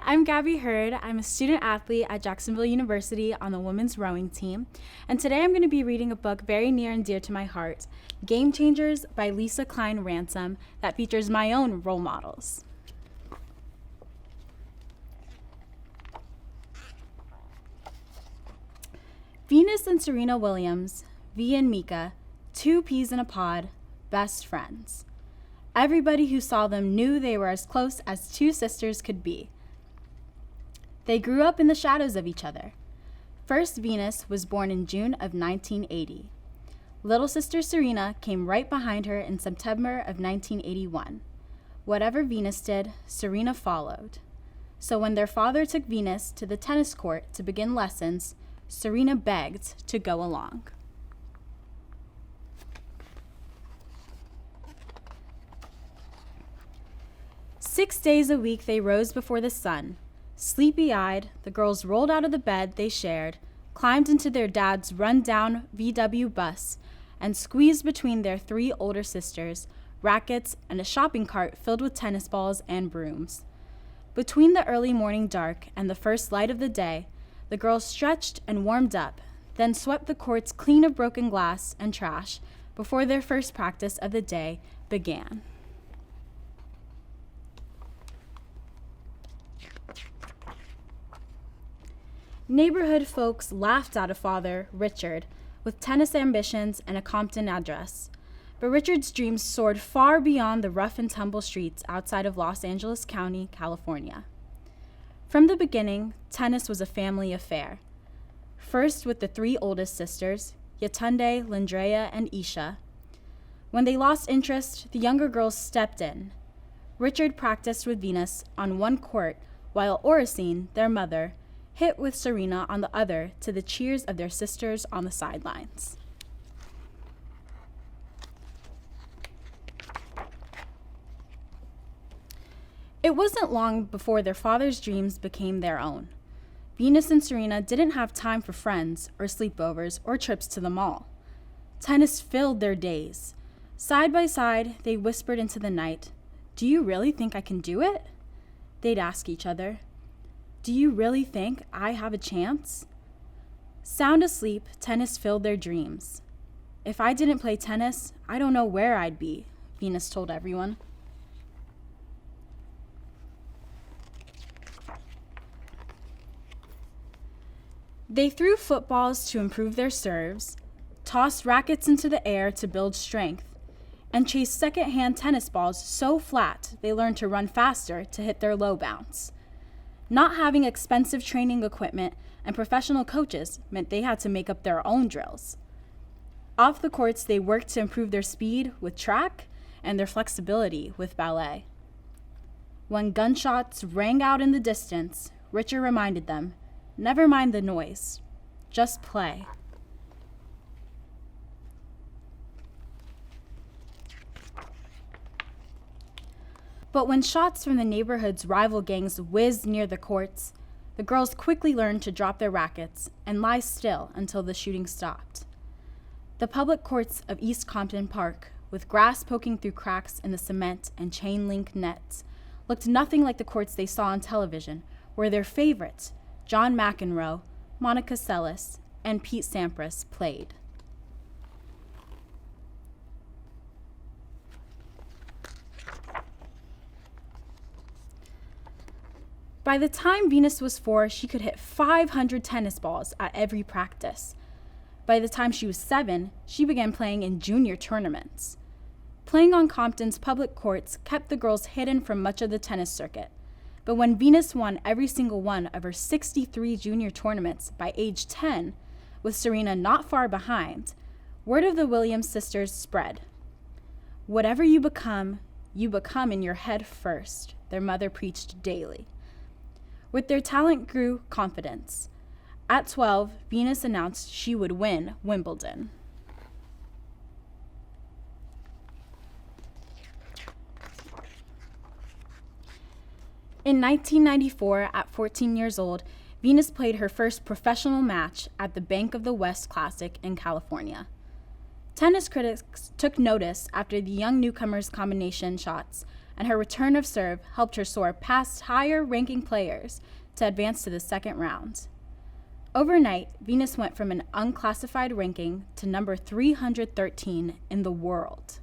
I'm Gabby Hurd. I'm a student athlete at Jacksonville University on the women's rowing team. And today I'm going to be reading a book very near and dear to my heart, Game Changers by Lisa Klein Ransom, that features my own role models. Venus and Serena Williams, V and Mika, two peas in a pod, best friends. Everybody who saw them knew they were as close as two sisters could be. They grew up in the shadows of each other. First, Venus was born in June of 1980. Little sister Serena came right behind her in September of 1981. Whatever Venus did, Serena followed. So when their father took Venus to the tennis court to begin lessons, Serena begged to go along. Six days a week they rose before the sun. Sleepy-eyed, the girls rolled out of the bed they shared, climbed into their dad's run-down VW bus, and squeezed between their three older sisters, rackets, and a shopping cart filled with tennis balls and brooms. Between the early morning dark and the first light of the day, the girls stretched and warmed up, then swept the courts clean of broken glass and trash before their first practice of the day began. Neighborhood folks laughed at a father, Richard, with tennis ambitions and a Compton address. But Richard's dreams soared far beyond the rough and tumble streets outside of Los Angeles County, California. From the beginning, tennis was a family affair. First with the three oldest sisters, Yatunde, Lindrea, and Isha. When they lost interest, the younger girls stepped in. Richard practiced with Venus on one court, while Oracene, their mother, hit with Serena on the other to the cheers of their sisters on the sidelines. It wasn't long before their father's dreams became their own. Venus and Serena didn't have time for friends or sleepovers or trips to the mall. Tennis filled their days. Side by side, they whispered into the night, "Do you really think I can do it?" They'd ask each other, "Do you really think I have a chance?" Sound asleep, tennis filled their dreams. "If I didn't play tennis, I don't know where I'd be," Venus told everyone. They threw footballs to improve their serves, tossed rackets into the air to build strength, and chased second-hand tennis balls so flat they learned to run faster to hit their low bounce. Not having expensive training equipment and professional coaches meant they had to make up their own drills. Off the courts, they worked to improve their speed with track and their flexibility with ballet. When gunshots rang out in the distance, Richard reminded them, "Never mind the noise, just play." But when shots from the neighborhood's rival gangs whizzed near the courts, the girls quickly learned to drop their rackets and lie still until the shooting stopped. The public courts of East Compton Park, with grass poking through cracks in the cement and chain-link nets, looked nothing like the courts they saw on television, where their favorites, John McEnroe, Monica Seles, and Pete Sampras, played. By the time Venus was 4, she could hit 500 tennis balls at every practice. By the time she was 7, she began playing in junior tournaments. Playing on Compton's public courts kept the girls hidden from much of the tennis circuit. But when Venus won every single one of her 63 junior tournaments by age 10, with Serena not far behind, word of the Williams sisters spread. "Whatever you become in your head first," their mother preached daily. With their talent grew confidence. At 12, Venus announced she would win Wimbledon. In 1994, at 14 years old, Venus played her first professional match at the Bank of the West Classic in California. Tennis critics took notice after the young newcomer's combination shots and her return of serve helped her soar past higher-ranking players to advance to the second round. Overnight, Venus went from an unclassified ranking to number 313 in the world.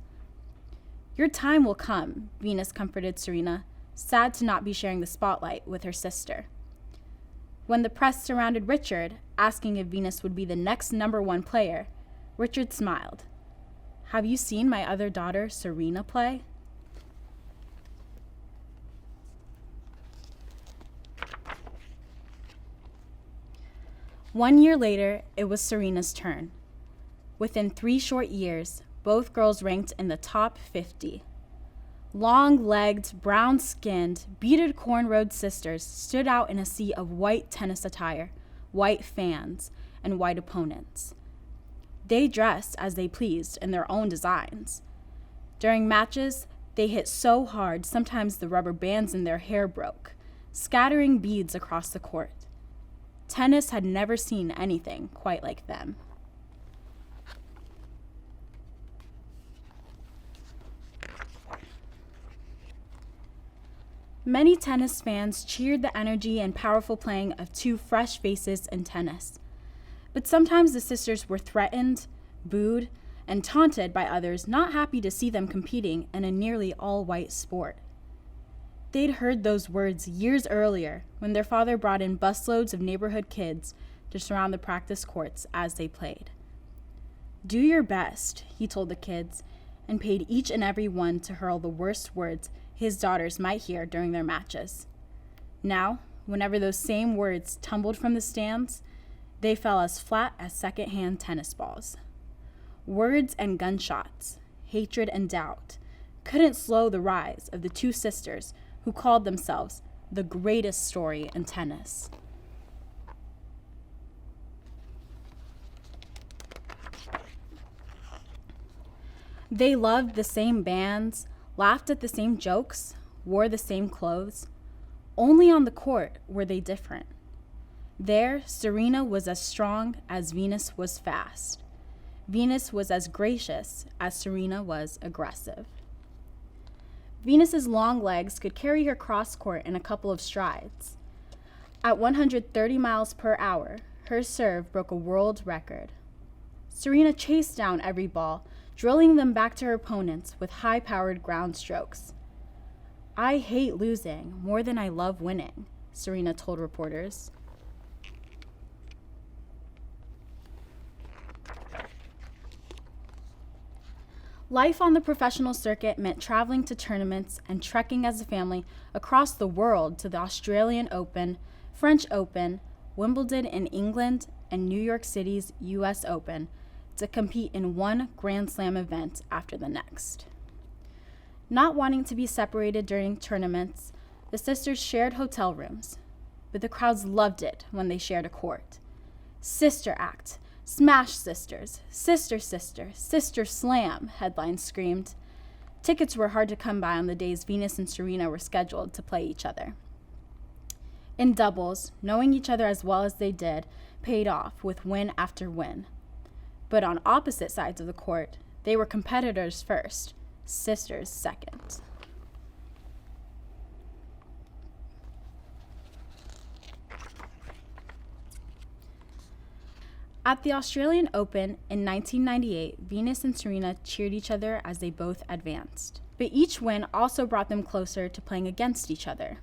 "Your time will come," Venus comforted Serena, sad to not be sharing the spotlight with her sister. When the press surrounded Richard, asking if Venus would be the next number one player, Richard smiled. "Have you seen my other daughter, Serena, play?" One year later, it was Serena's turn. Within 3 short years, both girls ranked in the top 50. Long-legged, brown-skinned, beaded cornrowed sisters stood out in a sea of white tennis attire, white fans, and white opponents. They dressed as they pleased in their own designs. During matches, they hit so hard sometimes the rubber bands in their hair broke, scattering beads across the court. Tennis had never seen anything quite like them. Many tennis fans cheered the energy and powerful playing of two fresh faces in tennis. But sometimes the sisters were threatened, booed, and taunted by others not happy to see them competing in a nearly all-white sport. They'd heard those words years earlier when their father brought in busloads of neighborhood kids to surround the practice courts as they played. "Do your best," he told the kids, and paid each and every one to hurl the worst words his daughters might hear during their matches. Now, whenever those same words tumbled from the stands, they fell as flat as second-hand tennis balls. Words and gunshots, hatred and doubt, couldn't slow the rise of the two sisters who called themselves the greatest story in tennis. They loved the same bands, laughed at the same jokes, wore the same clothes. Only on the court were they different. There, Serena was as strong as Venus was fast. Venus was as gracious as Serena was aggressive. Venus's long legs could carry her cross-court in a couple of strides. At 130 miles per hour, her serve broke a world record. Serena chased down every ball, drilling them back to her opponents with high-powered ground strokes. "I hate losing more than I love winning," Serena told reporters. Life on the professional circuit meant traveling to tournaments and trekking as a family across the world to the Australian Open, French Open, Wimbledon in England, and New York City's US Open to compete in one Grand Slam event after the next. Not wanting to be separated during tournaments, the sisters shared hotel rooms, but the crowds loved it when they shared a court. "Sister Act, Smash Sisters, Sister Sister, Sister Slam," headlines screamed. Tickets were hard to come by on the days Venus and Serena were scheduled to play each other. In doubles, knowing each other as well as they did paid off with win after win. But on opposite sides of the court, they were competitors first, sisters second. At the Australian Open in 1998, Venus and Serena cheered each other as they both advanced. But each win also brought them closer to playing against each other.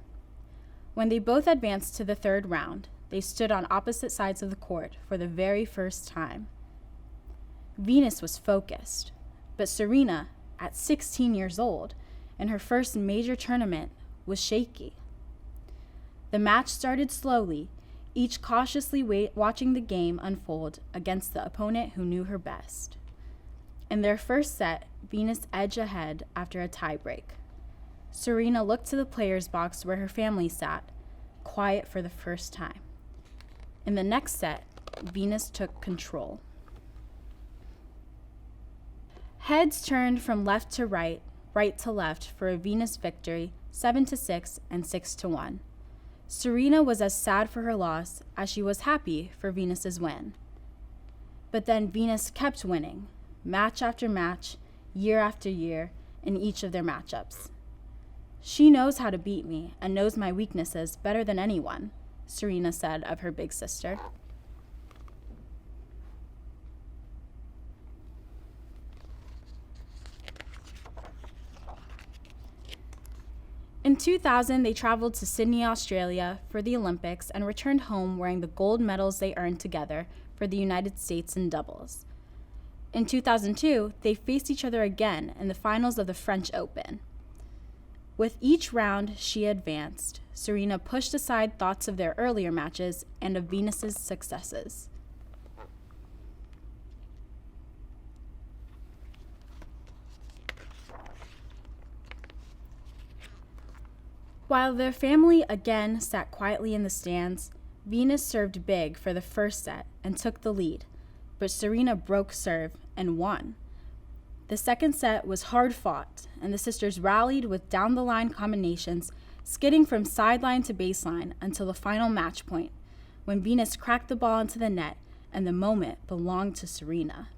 When they both advanced to the third round, they stood on opposite sides of the court for the very first time. Venus was focused, but Serena, at 16 years old, in her first major tournament, was shaky. The match started slowly, each cautiously watching the game unfold against the opponent who knew her best. In their first set, Venus edged ahead after a tiebreak. Serena looked to the players' box where her family sat, quiet for the first time. In the next set, Venus took control. Heads turned from left to right, right to left for a Venus victory, 7-6 and 6-1. Serena was as sad for her loss as she was happy for Venus's win. But then Venus kept winning, match after match, year after year, in each of their matchups. She knows how to beat me and knows my weaknesses better than anyone, Serena said of her big sister. In 2000, they traveled to Sydney, Australia for the Olympics and returned home wearing the gold medals they earned together for the United States in doubles. In 2002, they faced each other again in the finals of the French Open. With each round she advanced, Serena pushed aside thoughts of their earlier matches and of Venus's successes. While their family again sat quietly in the stands, Venus served big for the first set and took the lead, but Serena broke serve and won. The second set was hard fought, and the sisters rallied with down-the-line combinations, skidding from sideline to baseline until the final match point, when Venus cracked the ball into the net and the moment belonged to Serena.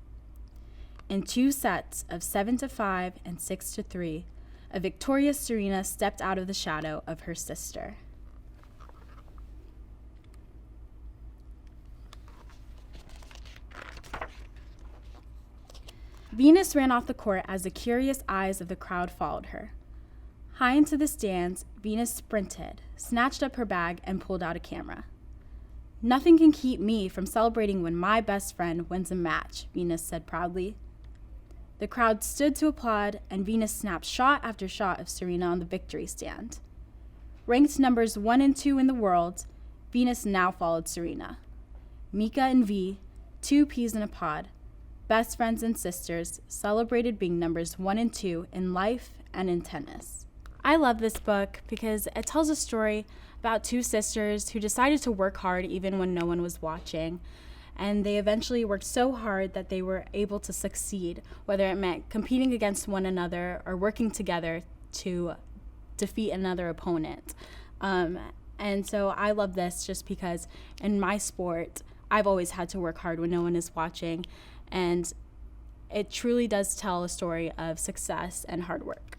In 2 sets of 7-5 and 6-3, a victorious Serena stepped out of the shadow of her sister. Venus ran off the court as the curious eyes of the crowd followed her. High into the stands, Venus sprinted, snatched up her bag, and pulled out a camera. "Nothing can keep me from celebrating when my best friend wins a match," Venus said proudly. The crowd stood to applaud, and Venus snapped shot after shot of Serena on the victory stand. Ranked numbers 1 and 2 in the world, Venus now followed Serena. Mika and V, 2 peas in a pod, best friends and sisters, celebrated being numbers 1 and 2 in life and in tennis. I love this book because it tells a story about 2 sisters who decided to work hard even when no one was watching. And they eventually worked so hard that they were able to succeed, whether it meant competing against one another or working together to defeat another opponent. And so I love this just because in my sport, I've always had to work hard when no one is watching. And it truly does tell a story of success and hard work.